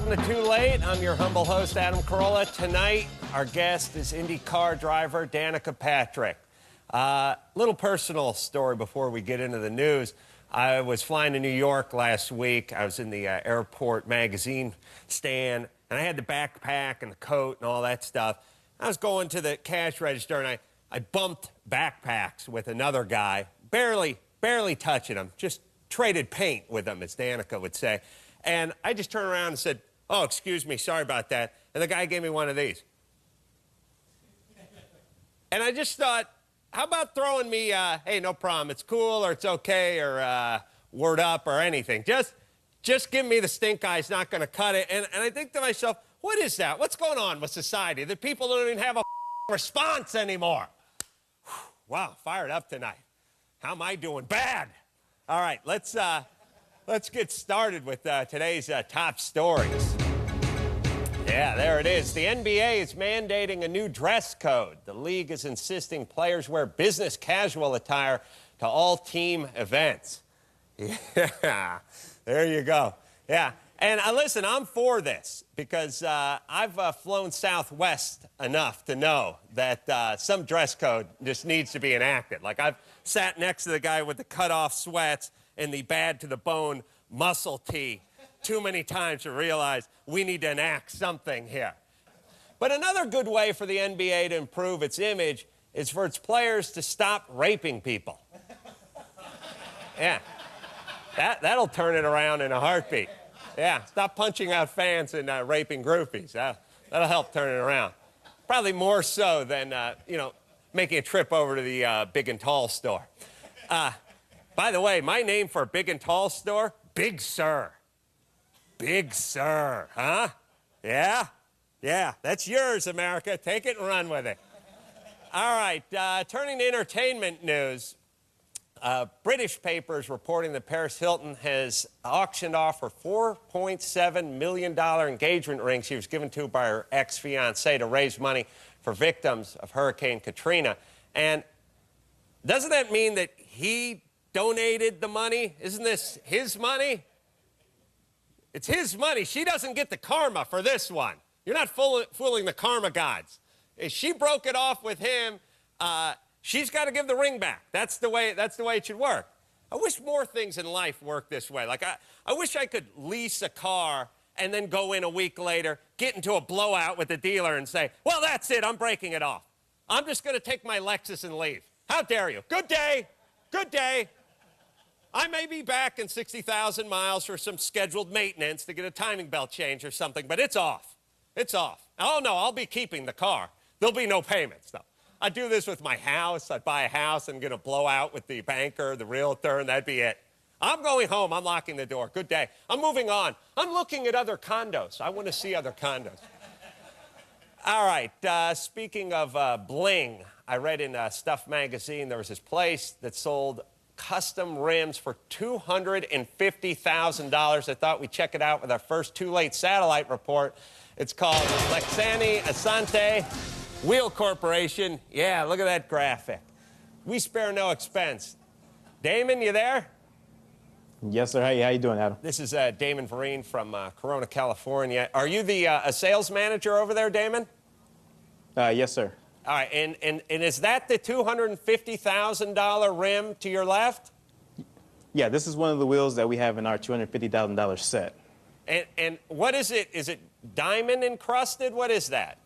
Welcome to Too Late. I'm your humble host, Adam Carolla. Tonight, our guest is IndyCar driver Danica Patrick. Little personal story before we get into the news. I was flying to New York last week. I was in the airport magazine stand, and I had the backpack and the coat and all that stuff. I was going to the cash register, and I bumped backpacks with another guy, barely touching him, just traded paint with him, as Danica would say. And I just turned around and said, "Oh, excuse me, sorry about that." And the guy gave me one of these. And I just thought, how about throwing me, hey, no problem, it's cool, or it's okay, or word up, or anything. Just give me the stink eye, it's not going to cut it. And I think to myself, what is that? What's going on with society? That people don't even have a response anymore. Wow, fired up tonight. How am I doing? Bad. All right, let's get started with today's top stories. Yeah, there it is. The NBA is mandating a new dress code. The league is insisting players wear business casual attire to all team events. Yeah, there you go. Yeah, and listen, I'm for this because I've flown Southwest enough to know that some dress code just needs to be enacted. Like, I've sat next to the guy with the cut-off sweats and the bad-to-the-bone muscle tee too many times to realize we need to enact something here. But another good way for the NBA to improve its image is for its players to stop raping people. Yeah, that'll turn it around in a heartbeat. Yeah, stop punching out fans and raping groupies. That'll help turn it around. Probably more so than, making a trip over to the Big and Tall store. By the way, my name for a Big and Tall store, Big Sur. Big Sur, huh? Yeah? Yeah, that's yours, America. Take it and run with it. All right, turning to entertainment news. British papers reporting that Paris Hilton has auctioned off her $4.7 million engagement ring she was given to by her ex-fiancé to raise money for victims of Hurricane Katrina. And doesn't that mean that he donated the money? Isn't this his money? It's his money. She doesn't get the karma for this one. You're not fooling the karma gods. If she broke it off with him, she's got to give the ring back. That's the way it should work. I wish more things in life worked this way. Like, I wish I could lease a car and then go in a week later, get into a blowout with the dealer and say, well, that's it, I'm breaking it off. I'm just going to take my Lexus and leave. How dare you? Good day. Good day. I may be back in 60,000 miles for some scheduled maintenance to get a timing belt change or something, but it's off. It's off. Oh, no, I'll be keeping the car. There'll be no payments, though. I do this with my house. I'd buy a house and get a blowout with the banker, the realtor, and that'd be it. I'm going home. I'm locking the door. Good day. I'm moving on. I'm looking at other condos. I want to see other condos. All right, speaking of bling, I read in Stuff magazine there was this place that sold custom rims for $250,000. I thought we'd check it out with our first Too Late satellite report. It's called Lexani Asante Wheel Corporation. Yeah, look at that graphic. We spare no expense. Damon, you there? Yes, sir. How you doing, Adam? This is Damon Vereen from Corona, California. Are you the a sales manager over there, Damon? Yes, sir. All right, and is that the $250,000 rim to your left? Yeah, this is one of the wheels that we have in our $250,000 set. And what is it? Is it diamond encrusted? What is that?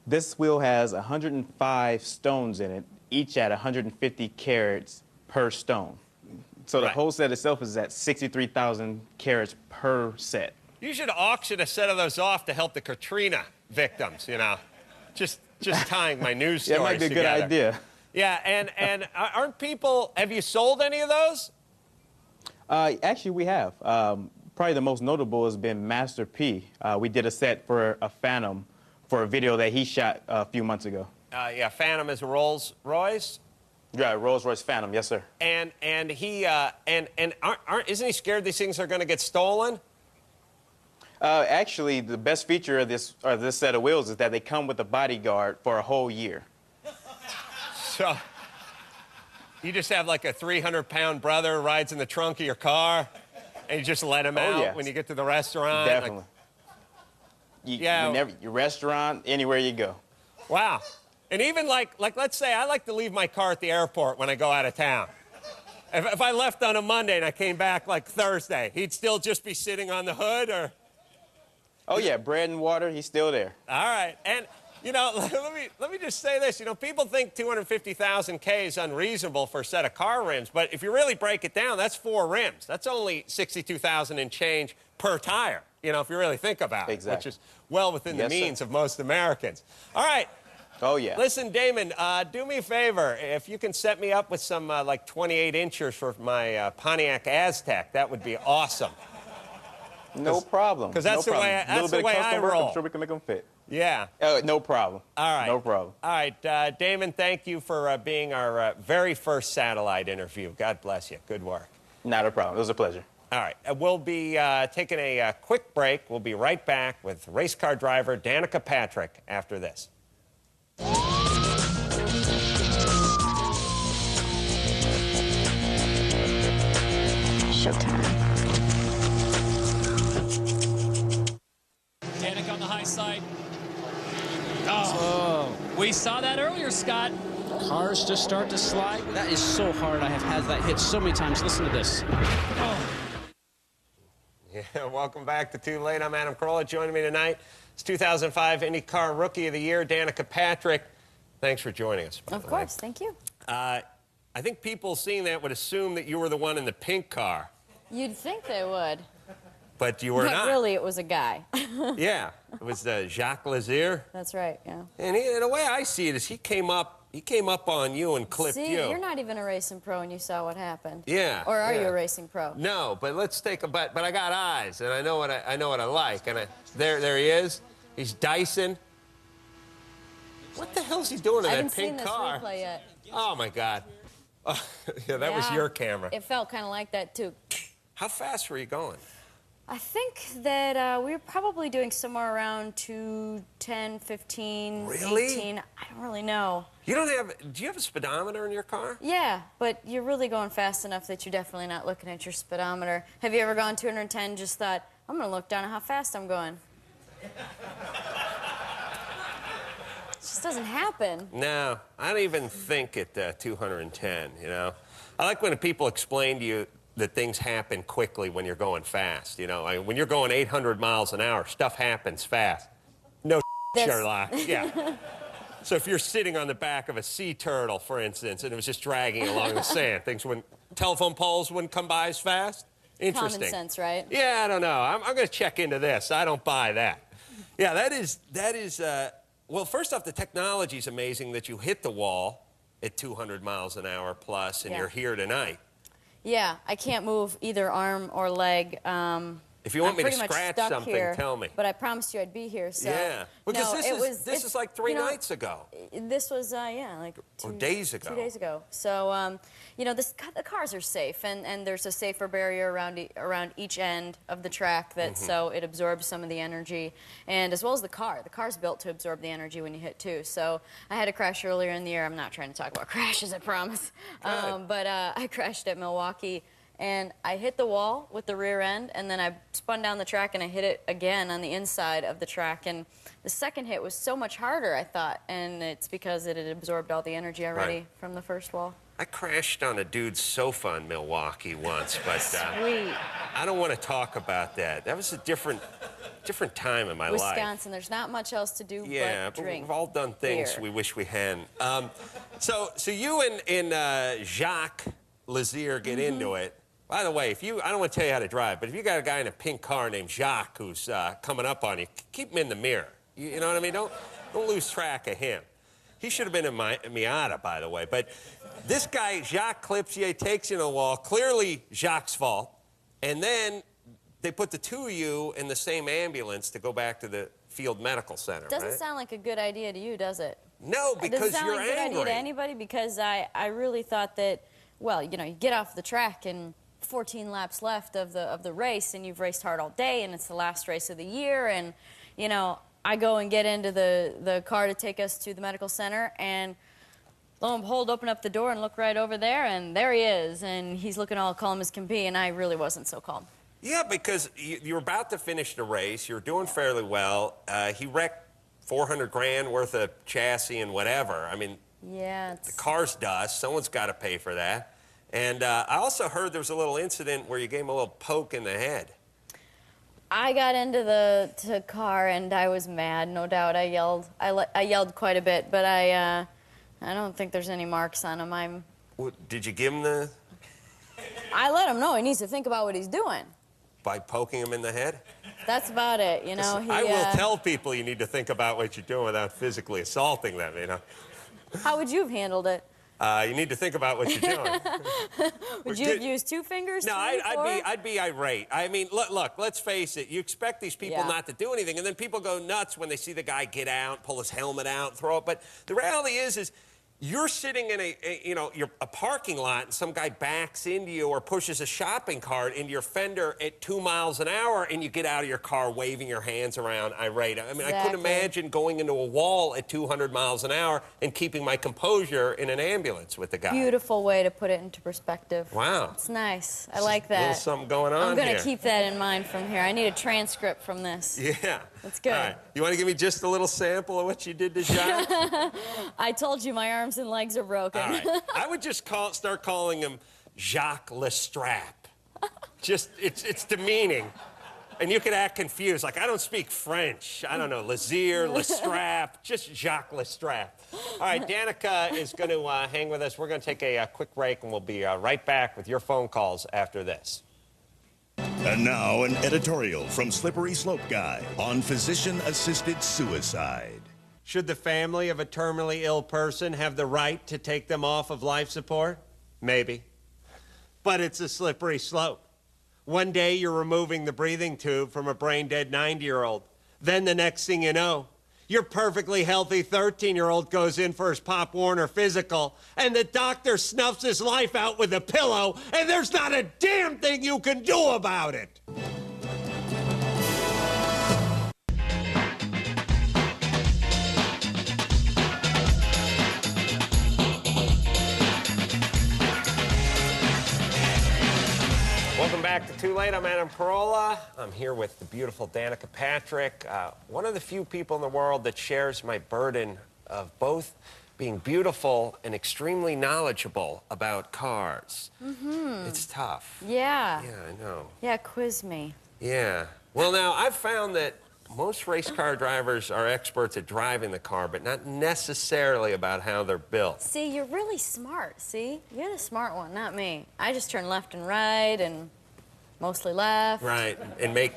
This wheel has 105 stones in it, each at 150 carats per stone. So the whole set itself is at 63,000 carats per set. You should auction a set of those off to help the Katrina victims, you know. Just tying my news stories Yeah, it might be a together. good idea. Yeah, and aren't people, have you sold any of those? Actually, we have. Probably the most notable has been Master P. We did a set for a Phantom for a video that he shot a few months ago. Yeah, Phantom is a Rolls Royce? Yeah, Rolls Royce Phantom, yes, sir. And he, isn't he scared these things are going to get stolen? Actually, the best feature of this set of wheels is that they come with a bodyguard for a whole year. So you just have like a 300-pound brother who rides in the trunk of your car, and you just let him out when you get to the restaurant? Definitely. Like, Your restaurant, anywhere you go. Wow. And even like let's say I like to leave my car at the airport when I go out of town. If I left on a Monday and I came back like Thursday, he'd still just be sitting on the hood, or? Oh yeah, bread and water, he's still there. All right. And you know, let me just say this. You know, people think 250,000 K is unreasonable for a set of car rims, but if you really break it down, that's 4 rims. That's only 62,000 and change per tire. You know, if you really think about it, which is well within the means of most Americans. All right. Oh, yeah. Listen, Damon, do me a favor. If you can set me up with some, like, 28 inchers for my Pontiac Aztec, that would be awesome. No problem. Because that's the way I roll. I'm sure we can make them fit. Yeah. No problem. All right. No problem. All right. Damon, thank you for being our very first satellite interview. God bless you. Good work. Not a problem. It was a pleasure. All right. We'll be taking a quick break. We'll be right back with race car driver Danica Patrick after this. Showtime. Danica on the high side. Oh, we saw that earlier, Scott. Cars just start to slide. That is so hard. I have had that hit so many times. Listen to this. Oh. Yeah, welcome back to Too Late. I'm Adam Carolla. Joining me tonight is 2005 IndyCar Rookie of the Year, Danica Patrick. Thanks for joining us. Of course, thank you. I think people seeing that would assume that you were the one in the pink car. You'd think they would. But you were not. But really, it was a guy. Yeah, it was Jacques Lazier. That's right, yeah. And the way I see it is he came up on you and clipped you. See, you're not even a racing pro and you saw what happened. Yeah. Or are you a racing pro? No, but let's take a bet. But I got eyes, and I know what I like. And there he is. He's Dyson. What the hell's he doing in that pink car? I haven't seen this replay yet. Oh my God. Oh, yeah, that was your camera. It felt kind of like that too. How fast were you going? I think that we were probably doing somewhere around 210, 15, really? 18. I don't really know. You don't have, do you have a speedometer in your car? Yeah, but you're really going fast enough that you're definitely not looking at your speedometer. Have you ever gone 210 just thought, I'm going to look down at how fast I'm going? It just doesn't happen. No, I don't even think at 210, you know. I like when people explain to you that things happen quickly when you're going fast, you know. When you're going 800 miles an hour, stuff happens fast. No Sherlock, yeah. So if you're sitting on the back of a sea turtle, for instance, and it was just dragging along the sand, telephone poles wouldn't come by as fast? Interesting. Common sense, right? Yeah, I don't know. I'm going to check into this. I don't buy that. Yeah, that is, well, first off, the technology is amazing that you hit the wall at 200 miles an hour plus, and you're here tonight. Yeah, I can't move either arm or leg. If you want me to scratch something, here, tell me. But I promised you I'd be here. So yeah, because no, this is like three nights ago. This was like days ago. 2 days ago. So you know, the cars are safe, and there's a safer barrier around each end of the track that so it absorbs some of the energy, and as well as the car. The car's built to absorb the energy when you hit too. So I had a crash earlier in the year. I'm not trying to talk about crashes, I promise. But I crashed at Milwaukee. And I hit the wall with the rear end, and then I spun down the track, and I hit it again on the inside of the track. And the second hit was so much harder, I thought, and it's because it had absorbed all the energy already from the first wall. I crashed on a dude's sofa in Milwaukee once, but Sweet. I don't want to talk about that. That was a different time in my life. Wisconsin, there's not much else to do but drink. We've all done things we wish we hadn't. So you and Jacques Lazier get into it. By the way, I don't want to tell you how to drive, but if you got a guy in a pink car named Jacques who's coming up on you, keep him in the mirror. You know what I mean? Don't lose track of him. He should have been in my Miata, by the way. But this guy, Jacques, clips you, he takes you to the wall. Clearly Jacques' fault. And then they put the two of you in the same ambulance to go back to the field medical center. Doesn't sound like a good idea to you, does it? No, because doesn't sound you're like a good angry. idea to anybody, because I really thought that, well, you know, you get off the track and 14 laps left of the race, and you've raced hard all day, and it's the last race of the year, and you know, I go and get into the car to take us to the medical center, and lo and behold, open up the door and look right over there, and there he is, and he's looking all calm as can be, and I really wasn't so calm. Yeah, because you were about to finish the race. You were doing fairly well. He wrecked 400 grand worth of chassis and whatever. I mean, yeah, the car's dust. Someone's got to pay for that. And I also heard there was a little incident where you gave him a little poke in the head. I got into the car and I was mad, no doubt. I yelled quite a bit, but I don't think there's any marks on him. Did you give him the... I let him know he needs to think about what he's doing. By poking him in the head? That's about it, you know. I will tell people you need to think about what you're doing without physically assaulting them, you know. How would you have handled it? You need to think about what you're doing. Would you have used 2 fingers? No, I'd be irate. I mean, look, let's face it. You expect these people not to do anything, and then people go nuts when they see the guy get out, pull his helmet out, throw it. But the reality is you're sitting in a parking lot, and some guy backs into you or pushes a shopping cart into your fender at 2 miles an hour, and you get out of your car waving your hands around irate. I mean, I couldn't imagine going into a wall at 200 miles an hour and keeping my composure in an ambulance with the guy. Beautiful way to put it into perspective. Wow. It's nice. I like that. A little something going on I'm going here. to keep that in mind from here. I need a transcript from this. Yeah. That's good. All right. You want to give me just a little sample of what you did to Jacques? I told you my arms and legs are broken. All right. I would just start calling him Jacques Lestrap. Just, it's demeaning. And you could act confused, like, I don't speak French. I don't know, Lazier, Lestrap, just Jacques Lestrap. All right, Danica is going to hang with us. We're going to take a quick break, and we'll be right back with your phone calls after this. And now an editorial from Slippery Slope Guy on physician-assisted suicide. Should the family of a terminally ill person have the right to take them off of life support? Maybe. But it's a slippery slope. One day you're removing the breathing tube from a brain-dead 90-year-old. Then the next thing you know, your perfectly healthy 13-year-old goes in for his Pop Warner physical, and the doctor snuffs his life out with a pillow, and there's not a damn thing you can do about it. Welcome back to Too Late. I'm Adam Carolla. I'm here with the beautiful Danica Patrick, one of the few people in the world that shares my burden of both being beautiful and extremely knowledgeable about cars. Mm-hmm. It's tough. Yeah. Yeah, I know. Yeah, quiz me. Yeah. Well, now, I've found that most race car drivers are experts at driving the car, but not necessarily about how they're built. See, you're really smart, see? You're the smart one, not me. I just turn left and right and mostly left. Right, and make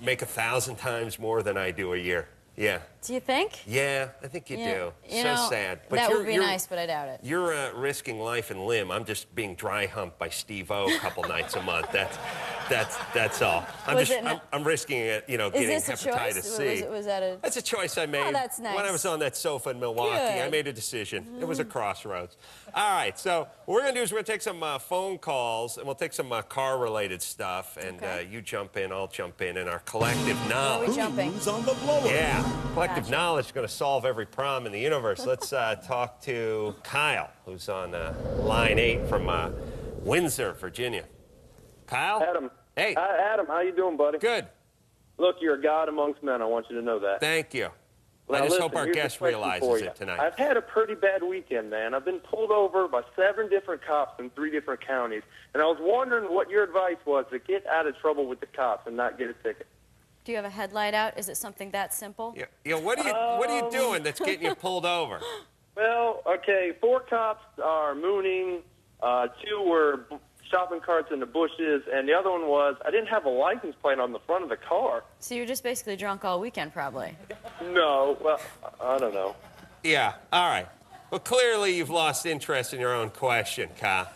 1,000 times more than I do a year. Yeah. Do you think? Yeah, I think you do. You So know, sad. But that would be nice, but I doubt it. You're risking life and limb. I'm just being dry humped by Steve-O a couple nights a month. That's all. I'm risking it, you know, getting hepatitis C. Was that a... That's a choice I made. Oh, that's nice. When I was on that sofa in Milwaukee, Good. I made a decision. It was a crossroads. All right, so what we're going to do is we're going to take some phone calls, and we'll take some car-related stuff, and you jump in, I'll jump in our collective knowledge. Where are we jumping? Who's on the blower? Yeah, collective knowledge is going to solve every problem in the universe. Let's talk to Kyle, who's on line 8 from Windsor, Virginia. Kyle? Adam. Hey. Hi, Adam. How you doing, buddy? Good. Look, you're a god amongst men. I want you to know that. Thank you. Now, I just listen, hope our here's guest a question realizes for you. it tonight. I've had a pretty bad weekend, man. I've been pulled over by 7 different cops in 3 different counties, and I was wondering what your advice was to get out of trouble with the cops and not get a ticket. Do you have a headlight out? Is it something that simple? Yeah. What are you doing that's getting you pulled over? Well, okay, 4 cops are mooning, 2 were shopping carts in the bushes, and the other one was I didn't have a license plate on the front of the car. So you're just basically drunk all weekend, probably. No, well, I don't know. Yeah, all right. Well, clearly you've lost interest in your own question, Kyle.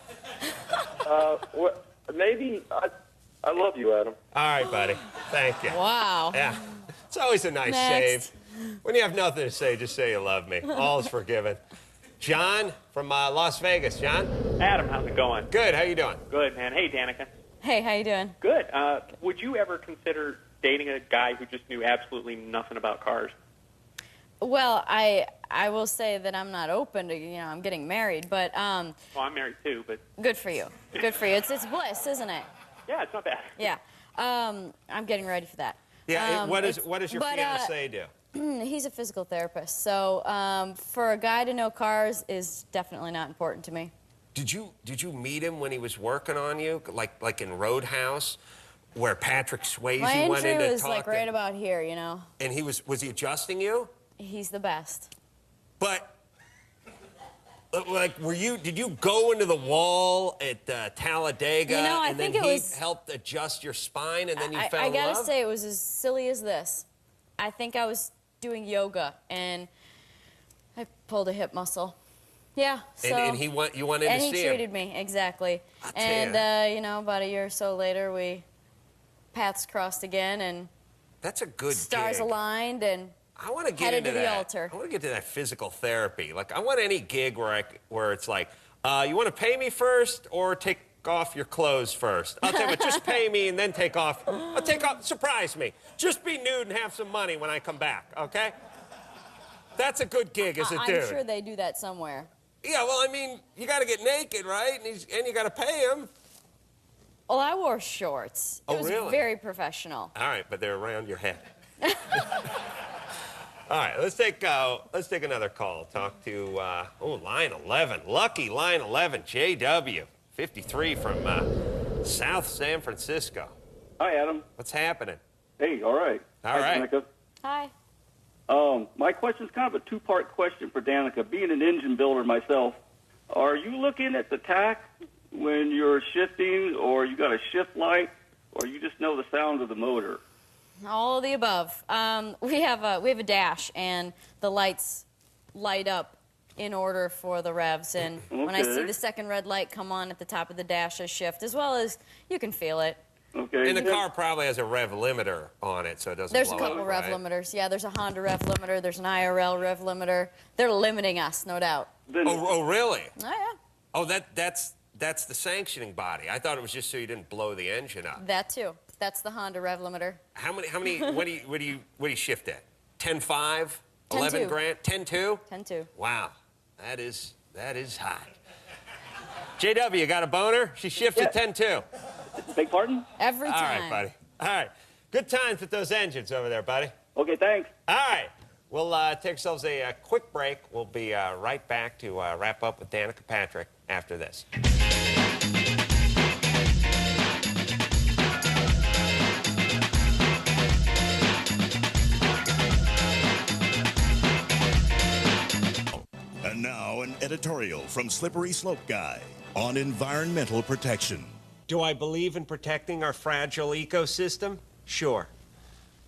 Well, maybe I love you, Adam. All right, buddy. Thank you. Wow. Yeah. It's always a nice Next. save. When you have nothing to say, just say you love me. All is forgiven. John from Las Vegas. John? Adam, how's it going? Good. How you doing? Good, man. Hey, Danica. Hey, how you doing? Good. Would you ever consider dating a guy who just knew absolutely nothing about cars? Well, I will say that I'm not open to, I'm getting married, but Well, I'm married too, but good for you. Good for you. It's bliss, isn't it? yeah, it's not bad. Yeah. I'm getting ready for that. Yeah, what does your fiancé do? He's a physical therapist, so for a guy to know cars is definitely not important to me. Did you meet him when he was working on you, like in Roadhouse, where Patrick Swayze My went in entry to was talk like right about here, you know. And he was he adjusting you? He's the best. But like, did you go into the wall at Talladega You know, and then he helped adjust your spine and then you fell in love? I gotta say, it was as silly as this. I think I was doing yoga and I pulled a hip muscle. Yeah, so... And you went in to see him? And he treated me, exactly. And, you know, about a year or so later, paths crossed again and... That's a good stars gig. aligned and... I want to get headed into to the that. altar. I want to get to that physical therapy. Like, I want any gig where it's like, you want to pay me first or take off your clothes first? I'll tell you what, just pay me and then take off. I'll take off, surprise me. Just be nude and have some money when I come back, okay? That's a good gig as a dude. I'm sure they do that somewhere. Yeah, well, I mean, you got to get naked, right? And you got to pay him. Well, I wore shorts. It was really? very professional. All right, but they're around your head. All right, let's take another call. Talk to line 11, lucky line 11, JW, 53 from South San Francisco. Hi, Adam. What's happening? Hey, all right. All right. Danica. Hi. My question's kind of a two-part question for Danica. Being an engine builder myself, are you looking at the tack when you're shifting, or you got a shift light, or you just know the sound of the motor? All of the above. We have a dash, and the lights light up in order for the revs. And when I see the second red light come on at the top of the dash, I shift, as well as you can feel it. Okay. And the car probably has a rev limiter on it, so it doesn't There's blow a couple up, rev right? limiters. Yeah, there's a Honda rev limiter. There's an IRL rev limiter. They're limiting us, no doubt. Oh, really? Oh, yeah. Oh, that's the sanctioning body. I thought it was just so you didn't blow the engine up. That too. That's the Honda rev limiter. How many? What do you shift at? 10.5, 11 10.2. grand, 10.2. 10.2. Wow, that is high. JW, you got a boner? She shifted 10.2. Beg pardon? Every time. All right, buddy. All right. Good times with those engines over there, buddy. Okay, thanks. All right. We'll take ourselves a quick break. We'll be right back to wrap up with Danica Patrick after this. And now an editorial from Slippery Slope Guy on environmental protection. Do I believe in protecting our fragile ecosystem? Sure.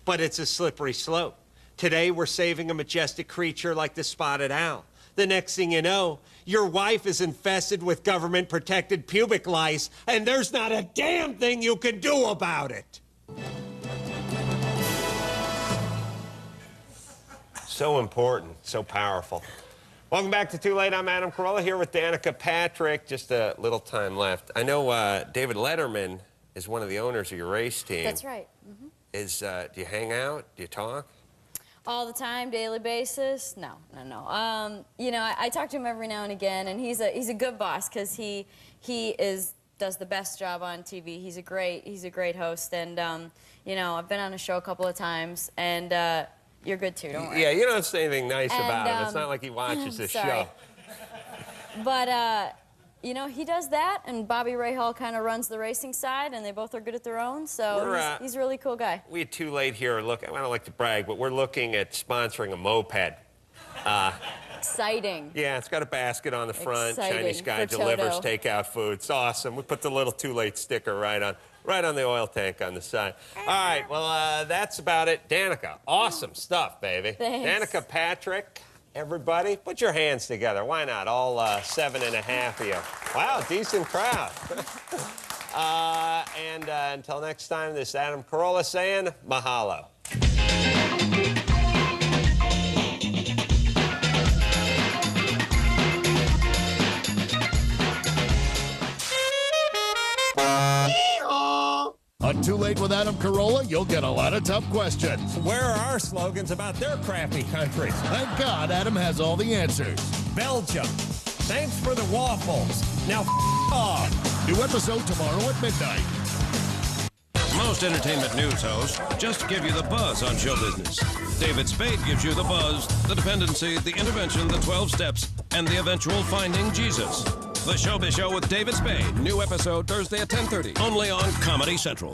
But it's a slippery slope. Today, we're saving a majestic creature like the spotted owl. The next thing you know, your wife is infested with government-protected pubic lice, and there's not a damn thing you can do about it. So important, so powerful. Welcome back to Too Late. I'm Adam Carolla here with Danica Patrick. Just a little time left. I know David Letterman is one of the owners of your race team. That's right. Mm-hmm. Do you hang out? Do you talk? All the time, daily basis? No. You know, I talk to him every now and again, and he's a good boss because he does the best job on TV. He's a great host, and you know, I've been on a show a couple of times, and you're good too. Don't worry. Yeah, you don't have to say anything nice about him. It's not like he watches the show. But you know, he does that, and Bobby Rahal kind of runs the racing side, and they both are good at their own, so he's a really cool guy. We had Too Late here. Look, I don't like to brag, but we're looking at sponsoring a moped. Exciting. Yeah, it's got a basket on the front. Exciting Chinese guy for delivers Toto. takeout food. It's awesome. We put the little Too Late sticker right on the oil tank on the side. All right, well, that's about it. Danica, awesome stuff, baby. Thanks. Danica Patrick. Everybody, put your hands together. Why not? All 7.5 of you. Wow, decent crowd. And until next time, this is Adam Carolla saying mahalo. On Too Late with Adam Carolla, you'll get a lot of tough questions. Where are our slogans about their crappy countries? Thank God Adam has all the answers. Belgium. Thanks for the waffles. Now, off. New episode tomorrow at midnight. Most entertainment news hosts just give you the buzz on show business. David Spade gives you the buzz, the dependency, the intervention, the 12 steps, and the eventual finding Jesus. The Showbiz Show with David Spade. New episode Thursday at 10:30. Only on Comedy Central.